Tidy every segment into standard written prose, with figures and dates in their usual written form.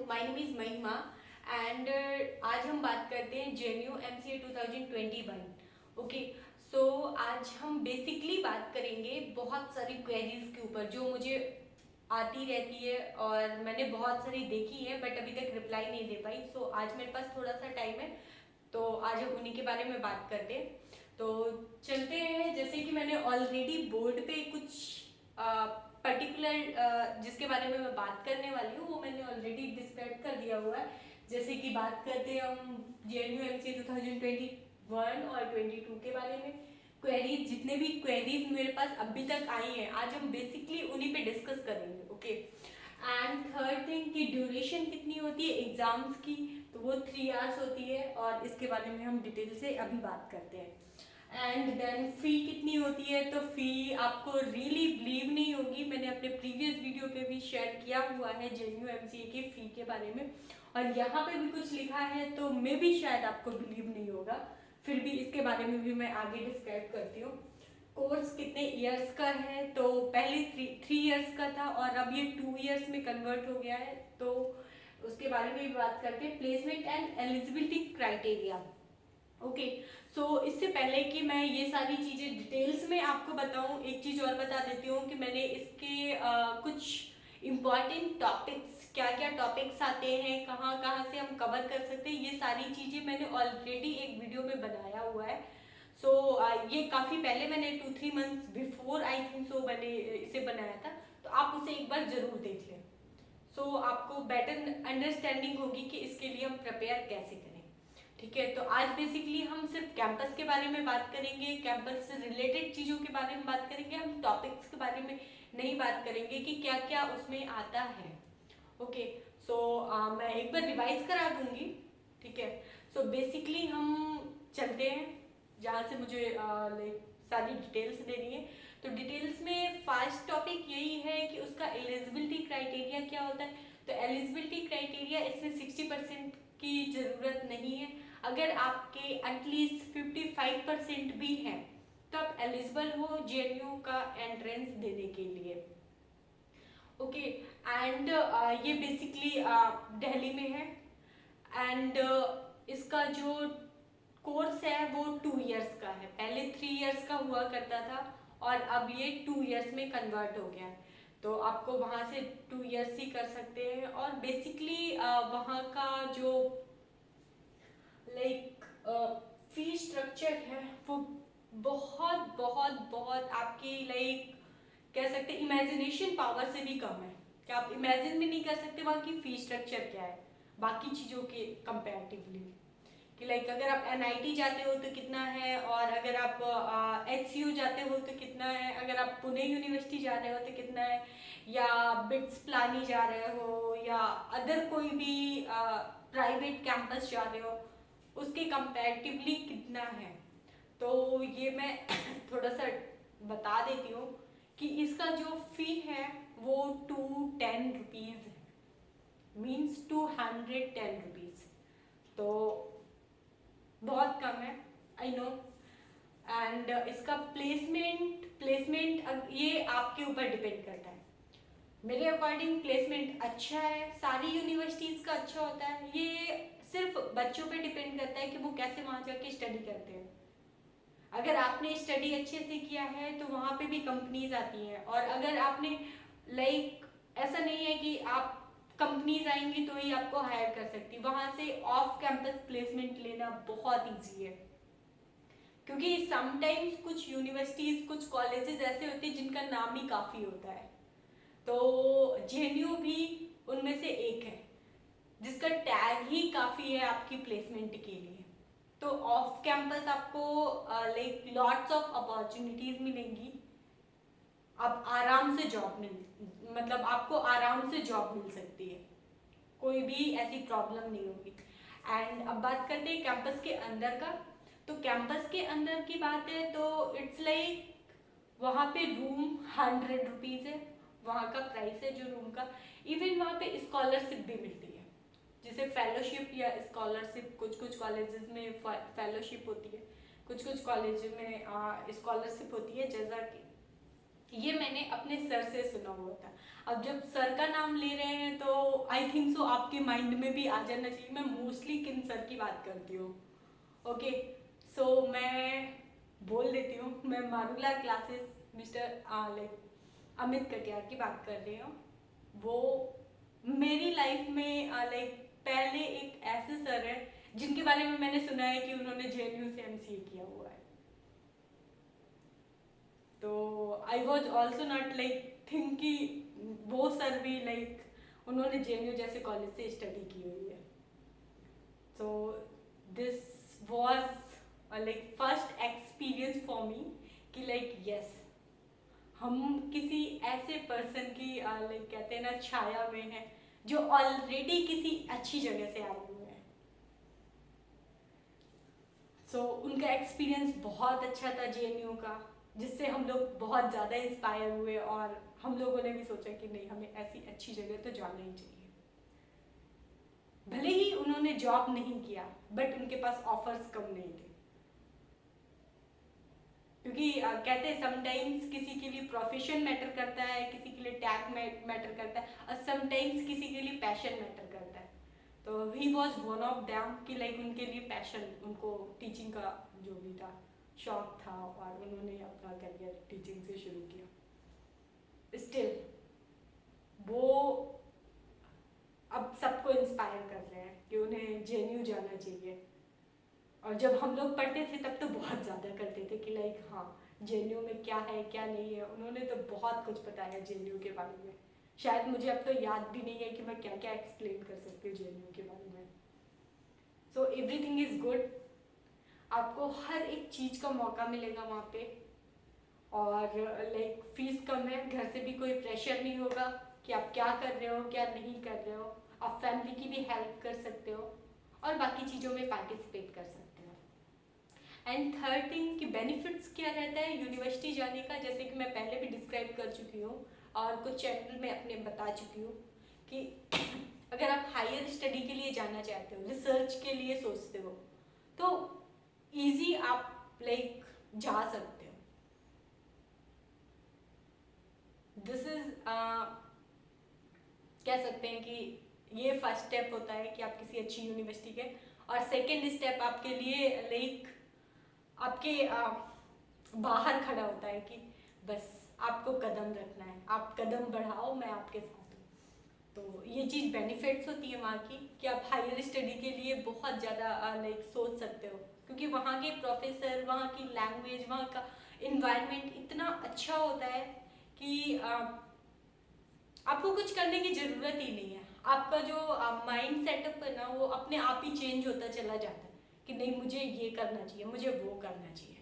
My name is महिमा and आज हम बात करते हैं JNU MCA 2021। ओके, सो आज हम बेसिकली बात करेंगे बहुत सारी क्वेरीज के ऊपर जो मुझे आती रहती है और मैंने बहुत सारी देखी है बट अभी तक रिप्लाई नहीं दे पाई। सो आज मेरे पास थोड़ा सा टाइम है तो आज हम उन्हीं के बारे में बात करते हैं। तो चलते हैं, जैसे कि मैंने ऑलरेडी बोर्ड पे कुछ पर्टिकुलर जिसके बारे में मैं बात करने वाली हूँ वो मैंने ऑलरेडी डिस्क्राइब कर दिया हुआ है। जैसे कि बात करते हैं हम JNU MCA 2021 और 22 के बारे में। क्वेरीज, जितने भी क्वेरीज मेरे पास अभी तक आई हैं आज हम बेसिकली उन्हीं पे डिस्कस करेंगे। ओके, एंड थर्ड थिंग कि ड्यूरेशन कितनी होती है एग्जाम्स की, तो वो 3 आवर्स होती है और इसके बारे में हम डिटेल से अभी बात करते हैं। एंड देन फी कितनी होती है, तो फी आपको रियली बिलीव नहीं होगी, मैंने अपने प्रीवियस वीडियो पे भी शेयर किया हुआ है JNU MCA की फ़ी के बारे में और यहाँ पे भी कुछ लिखा है तो मे भी शायद आपको बिलीव नहीं होगा, फिर भी इसके बारे में भी मैं आगे डिस्क्राइब करती हूँ। कोर्स कितने ईयर्स का है, तो पहले थ्री ईयर्स का था और अब ये 2 ईयर्स में कन्वर्ट हो गया है, तो उसके बारे में भी बात करते हैं। Placement and eligibility criteria. Okay, so इससे पहले कि मैं ये सारी चीज़ें डिटेल्स में आपको बताऊं, एक चीज़ और बता देती हूँ कि मैंने इसके कुछ इम्पॉर्टेंट टॉपिक्स, क्या क्या टॉपिक्स आते हैं, कहाँ कहाँ से हम कवर कर सकते हैं, ये सारी चीज़ें मैंने ऑलरेडी एक वीडियो में बनाया हुआ है। सो ये काफ़ी पहले मैंने 2-3 months before I think so मैंने इसे बनाया था, तो आप उसे एक बार ज़रूर देख लें। सो आपको बेटर अंडरस्टैंडिंग होगी कि इसके लिए हम प्रिपेयर कैसे करें। ठीक है, तो आज बेसिकली हम सिर्फ कैंपस के बारे में बात करेंगे, कैंपस से रिलेटेड चीज़ों के बारे में बात करेंगे, हम टॉपिक्स के बारे में नहीं बात करेंगे कि क्या क्या उसमें आता है। ओके, सो मैं एक बार रिवाइज करा दूंगी। ठीक है, सो बेसिकली हम चलते हैं जहाँ से मुझे लाइक सारी डिटेल्स देनी है। तो डिटेल्स में फर्स्ट टॉपिक यही है कि उसका एलिजिबिलिटी क्राइटेरिया क्या होता है। तो एलिजिबिलिटी क्राइटेरिया, इसमें 60% की ज़रूरत नहीं है। अगर आपके एटलीस्ट 55% भी हैं तो आप एलिजिबल हो JNU का एंट्रेंस देने के लिए। ओके, एंड ये बेसिकली दिल्ली में है एंड इसका जो कोर्स है वो 2 इयर्स का है, पहले 3 इयर्स का हुआ करता था और अब ये 2 इयर्स में कन्वर्ट हो गया है। तो आपको वहाँ से 2 इयर्स ही कर सकते हैं और बेसिकली वहाँ का जो लाइक फी स्ट्रक्चर है वो बहुत बहुत बहुत आपकी लाइक कह सकते हैं इमेजिनेशन पावर से भी कम है, कि आप इमेजिन भी नहीं कर सकते वहाँ की फी स्ट्रक्चर क्या है बाकी चीज़ों के कंपैरेटिवली। कि लाइक अगर आप NIT जाते हो तो कितना है और अगर आप HCU जाते हो तो कितना है, अगर आप पुणे यूनिवर्सिटी जा रहे हो तो कितना है, या बिट्स प्लानी जा रहे हो या अदर कोई भी प्राइवेट कैंपस जा रहे हो उसके कंपैरेटिवली कितना है। तो ये मैं थोड़ा सा बता देती हूँ कि इसका जो फी है वो 210 रुपीज़ है, मीन्स 210 रुपीज़, तो बहुत कम है, आई नो। एंड इसका प्लेसमेंट ये आपके ऊपर डिपेंड करता है। मेरे अकॉर्डिंग प्लेसमेंट अच्छा है, सारी यूनिवर्सिटीज़ का अच्छा होता है, ये सिर्फ बच्चों पे डिपेंड करता है कि वो कैसे वहाँ जाके स्टडी करते हैं। अगर आपने स्टडी अच्छे से किया है तो वहाँ पे भी कंपनीज आती हैं, और अगर आपने लाइक ऐसा नहीं है कि आप कंपनीज आएंगी तो ही आपको हायर कर सकती, वहाँ से ऑफ कैंपस प्लेसमेंट लेना बहुत ईजी है, क्योंकि समटाइम्स कुछ यूनिवर्सिटीज़ कुछ कॉलेजेस ऐसे होते हैं जिनका नाम ही काफ़ी होता है। तो JNU भी उनमें से एक है जिसका टैग ही काफ़ी है आपकी प्लेसमेंट के लिए। तो ऑफ कैंपस आपको लाइक लॉट्स ऑफ अपॉर्चुनिटीज़ मिलेंगी, आप आराम से जॉब मिल मतलब आपको आराम से जॉब मिल सकती है, कोई भी ऐसी प्रॉब्लम नहीं होगी। एंड अब बात करते हैं कैंपस के अंदर का। तो कैंपस के अंदर की बात है तो इट्स लाइक वहाँ पे रूम 100 रुपीज़ है, वहाँ का प्राइस है जो रूम का। इवन वहाँ पे स्कॉलरशिप भी मिलती है, जैसे फेलोशिप या स्कॉलरशिप, कुछ कुछ कॉलेजेस में फेलोशिप होती है, कुछ कुछ कॉलेज में स्कॉलरशिप होती है, जैसा कि ये मैंने अपने सर से सुना हुआ था। अब जब सर का नाम ले रहे हैं तो आई थिंक सो आपके माइंड में भी आ जाना चाहिए मैं मोस्टली किन सर की बात करती हूँ। ओके, सो मैं बोल देती हूँ, मैं Marula classes mister like Amit Katiyar की बात कर रही हूँ। वो मेरी लाइफ में लाइक पहले एक ऐसे सर है जिनके बारे में मैंने सुना है कि उन्होंने जेएनयू से एमसीए किया हुआ है। तो I was also not like think कि वो सर भी लाइक उन्होंने जेएनयू जैसे कॉलेज से स्टडी की हुई है। So this was like first experience for me कि लाइक यस हम किसी ऐसे पर्सन की लाइक कहते हैं ना छाया में है जो ऑलरेडी किसी अच्छी जगह से आए हुए हैं। सो उनका एक्सपीरियंस बहुत अच्छा था जेएनयू का, जिससे हम लोग बहुत ज़्यादा इंस्पायर हुए और हम लोगों ने भी सोचा कि नहीं हमें ऐसी अच्छी जगह तो जाना ही चाहिए। भले ही उन्होंने जॉब नहीं किया बट उनके पास ऑफर्स कम नहीं थे, क्योंकि कहते हैं समटाइम्स किसी के लिए प्रोफेशन मैटर करता है, किसी के लिए टैग मैटर करता है और समटाइम्स किसी के लिए पैशन मैटर करता है। तो he was one of them कि लाइक उनके लिए पैशन, उनको टीचिंग का जो भी था शौक था और उन्होंने अपना करियर टीचिंग से शुरू किया। स्टिल वो अब सबको इंस्पायर कर रहे हैं कि उन्हें जेएनयू जाना चाहिए। और जब हम लोग पढ़ते थे तब तो बहुत ज़्यादा करते थे कि लाइक हाँ जेएनयू में क्या है क्या नहीं है। उन्होंने तो बहुत कुछ बताया जेएनयू के बारे में, शायद मुझे अब तो याद भी नहीं है कि मैं क्या क्या एक्सप्लेन कर सकती हूँ जेएनयू के बारे में। सो एवरीथिंग इज़ गुड, आपको हर एक चीज़ का मौका मिलेगा वहाँ पे। और लाइक फीस कम है, घर से भी कोई प्रेशर नहीं होगा कि आप क्या कर रहे हो क्या नहीं कर रहे हो। आप फैमिली की भी हेल्प कर सकते हो और बाकी चीज़ों में पार्टिसिपेट कर सकते हो। एंड थर्ड थिंग कि बेनिफिट्स क्या रहता है यूनिवर्सिटी जाने का, जैसे कि मैं पहले भी डिस्क्राइब कर चुकी हूँ और कुछ चैनल में अपने बता चुकी हूँ कि अगर आप हायर स्टडी के लिए जाना चाहते हो, रिसर्च के लिए सोचते हो, तो इजी आप लाइक जा सकते हो। दिस इज कह सकते हैं कि ये फर्स्ट स्टेप होता है कि आप किसी अच्छी यूनिवर्सिटी के, और सेकेंड स्टेप आपके लिए लाइक आपके बाहर खड़ा होता है कि बस आपको कदम रखना है, आप कदम बढ़ाओ मैं आपके साथ हूँ। तो ये चीज़ बेनिफिट्स होती है वहाँ की कि आप हायर स्टडी के लिए बहुत ज़्यादा लाइक सोच सकते हो, क्योंकि वहाँ के प्रोफेसर, वहाँ की लैंग्वेज, वहाँ का इन्वायरमेंट इतना अच्छा होता है कि आपको कुछ करने की ज़रूरत ही नहीं है। आपका जो माइंड सेटअप है ना वो अपने आप ही चेंज होता चला जाता है कि नहीं मुझे ये करना चाहिए, मुझे वो करना चाहिए।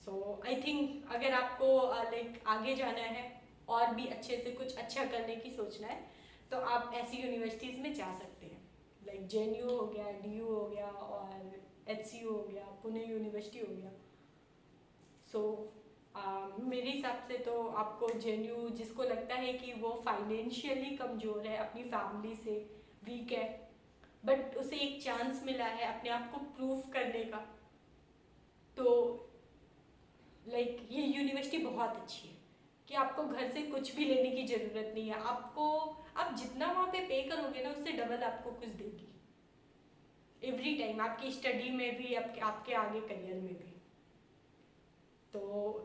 सो आई थिंक अगर आपको लाइक आगे जाना है और भी अच्छे से कुछ अच्छा करने की सोचना है तो आप ऐसी यूनिवर्सिटीज़ में जा सकते हैं, लाइक जेएनयू हो गया, डीयू हो गया और एचसीयू हो गया, पुणे यूनिवर्सिटी हो गया। सो मेरे हिसाब से तो आपको जेएनयू, जिसको लगता है कि वो फाइनेंशियली कमज़ोर है, अपनी फैमिली से वीक है, बट उसे एक चांस मिला है अपने आप को प्रूव करने का, तो लाइक ये यूनिवर्सिटी बहुत अच्छी है कि आपको घर से कुछ भी लेने की ज़रूरत नहीं है। आपको आप जितना वहाँ पे पे करोगे ना उससे डबल आपको कुछ देगी एवरी टाइम, आपकी स्टडी में भी, आपके आगे करियर में भी। तो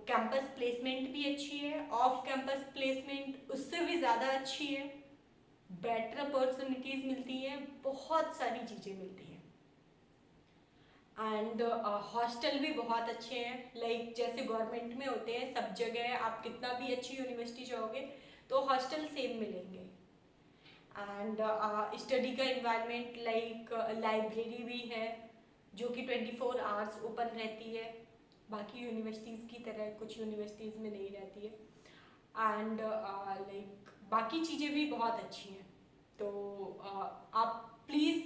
कैंपस प्लेसमेंट भी अच्छी है, ऑफ कैंपस प्लेसमेंट उससे भी ज़्यादा अच्छी है, बेटर अपॉर्चुनिटीज़ मिलती हैं, बहुत सारी चीज़ें मिलती हैं। एंड हॉस्टल भी बहुत अच्छे हैं, लाइक जैसे गवर्नमेंट में होते हैं सब जगह, आप कितना भी अच्छी यूनिवर्सिटी जाओगे तो हॉस्टल सेम मिलेंगे। एंड स्टडी का इन्वायरमेंट लाइक लाइब्रेरी भी है जो कि 24 आवर्स ओपन रहती है, बाकी यूनिवर्सिटीज़ की तरह कुछ यूनिवर्सिटीज़ में नहीं रहती है। एंड लाइक बाकी चीज़ें भी बहुत अच्छी हैं। तो आप प्लीज़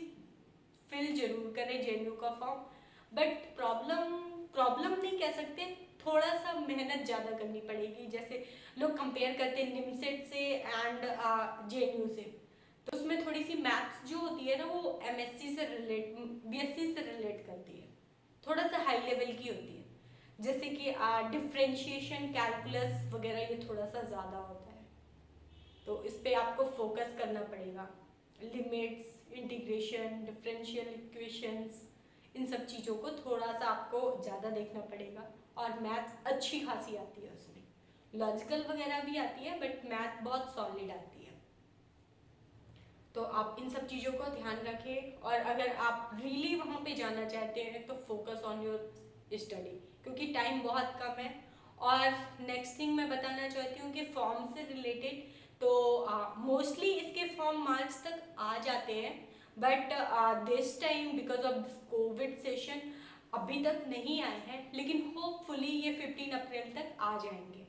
फिल जरूर करें जेएनयू का फॉर्म, बट प्रॉब्लम नहीं कह सकते, थोड़ा सा मेहनत ज़्यादा करनी पड़ेगी। जैसे लोग कंपेयर करते हैं निमसेट से एंड जेएनयू से, तो उसमें थोड़ी सी मैथ्स जो होती है ना वो एमएससी से रिलेट, बीएससी से रिलेट करती है, थोड़ा सा हाई लेवल की होती है। जैसे कि डिफरेंशिएशन, कैलकुलस वगैरह ये थोड़ा सा ज़्यादा होता है, तो इस पे आपको फोकस करना पड़ेगा। लिमिट्स, इंटीग्रेशन, डिफरेंशियल इक्वेशंस, इन सब चीज़ों को थोड़ा सा आपको ज़्यादा देखना पड़ेगा। और मैथ्स अच्छी खासी आती है उसमें, लॉजिकल वगैरह भी आती है बट मैथ बहुत सॉलिड आती है। तो आप इन सब चीज़ों को ध्यान रखें, और अगर आप रियली वहाँ पे जाना चाहते हैं तो फोकस ऑन योर स्टडी, क्योंकि टाइम बहुत कम है। और नेक्स्ट थिंग मैं बताना चाहती हूँ कि फॉर्म से रिलेटेड, तो मोस्टली इसके फॉर्म मार्च तक आ जाते हैं, but this time because of this Covid session अभी तक नहीं आए हैं, लेकिन होपफुली ये 15 अप्रैल तक आ जाएंगे।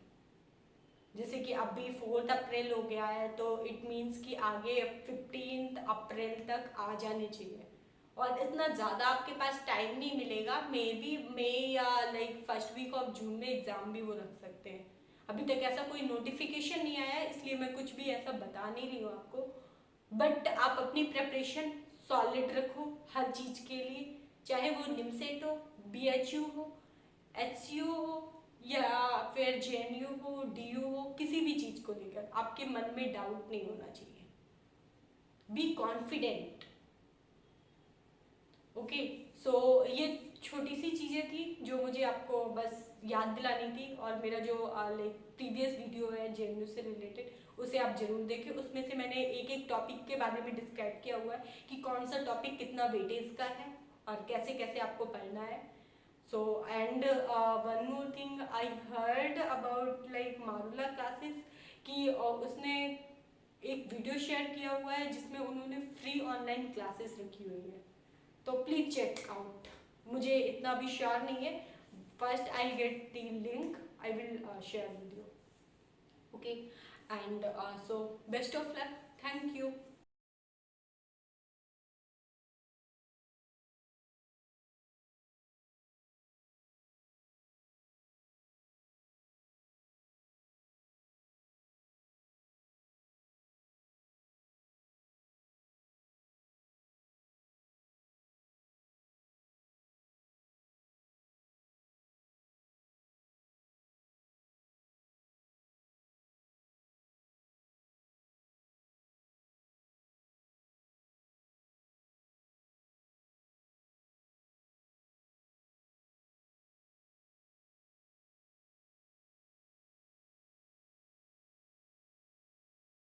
जैसे कि अभी 4 अप्रैल हो गया है, तो इट मीन्स कि आगे 15 अप्रैल तक आ जाने चाहिए। और इतना ज़्यादा आपके पास टाइम नहीं मिलेगा, मे बी मई या like first week of June में एग्ज़ाम भी वो रख सकते हैं। अभी तक ऐसा कोई नोटिफिकेशन नहीं आया है, इसलिए मैं कुछ भी ऐसा बता नहीं रही हूँ आपको। बट आप अपनी प्रिपरेशन सॉलिड रखो हर चीज़ के लिए, चाहे वो निमसेट हो, BHU हो, HCU हो, या फिर JNU हो, DU हो, किसी भी चीज़ को लेकर आपके मन में डाउट नहीं होना चाहिए। Be confident. ओके, सो ये छोटी सी चीज़ें थी जो मुझे आपको बस याद दिलानी थी। और मेरा जो लाइक प्रीवियस वीडियो है JNU से रिलेटेड, उसे आप जरूर देखें। उसमें से मैंने एक एक टॉपिक के बारे में डिस्क्राइब किया हुआ है कि कौन सा टॉपिक कितना वेटेज का है और कैसे कैसे आपको पढ़ना है। So and one more thing I heard about like Marula classes कि उसने एक वीडियो शेयर किया हुआ है जिसमें उन्होंने फ्री ऑनलाइन क्लासेस रखी हुई है, तो प्लीज चेक आउट। मुझे इतना भी श्योर नहीं है, first I get the link, I will share with you. Okay, and so best of luck, thank you.